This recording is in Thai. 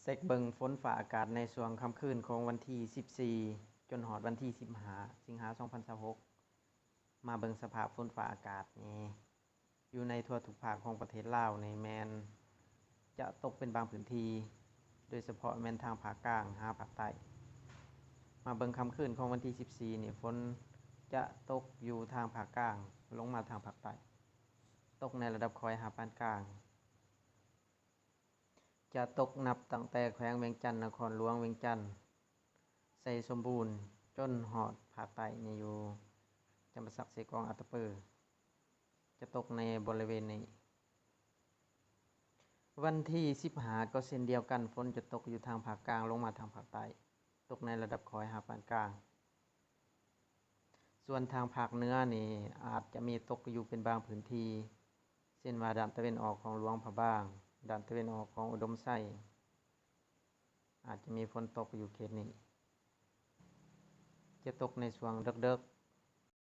เซกเบิงฝนฟ้าอากาศในช่วงค่ำคืนของวันที่14จนฮอดวันที่15สิงหาคม2026มาเบิงสภาพฝนฟ้าอากาศนี่อยู่ในทั่วทุกภาคของประเทศลาวนี่แม่นจะตกเป็นบางพื้นที่โดยเฉพาะแม่นทางภาคกลางหาภาคใต้มาเบิงค่ำคืนของวันที่14นี่ฝนจะตกอยู่ทางภาคกลางลงมาทางภาคใต้ตกในระดับคอยหาปานกลางจะตกนับตั้งแต่แขวงเวียงจันทน์นครหลวงเวียงจันทน์ไชสมบูรณ์จนฮอดภาคใต้นี่อยู่จำปาสัก เสกอง อัตตปือจะตกในบริเวณนี้วันที่15ก็เช่นเดียวกันฝนจะตกอยู่ทางภาคกลางลงมาทางภาคใต้ตกในระดับคอยหาปานกลางส่วนทางภาคเหนือนี่อาจจะมีตกอยู่เป็นบางพื้นที่เช่นว่าด้านตะวันออกของหลวงพระบางด้านตะวันออกของอุดมไซอาจจะมีฝนตกอยู่เขตนี้จะตกในช่วงดึก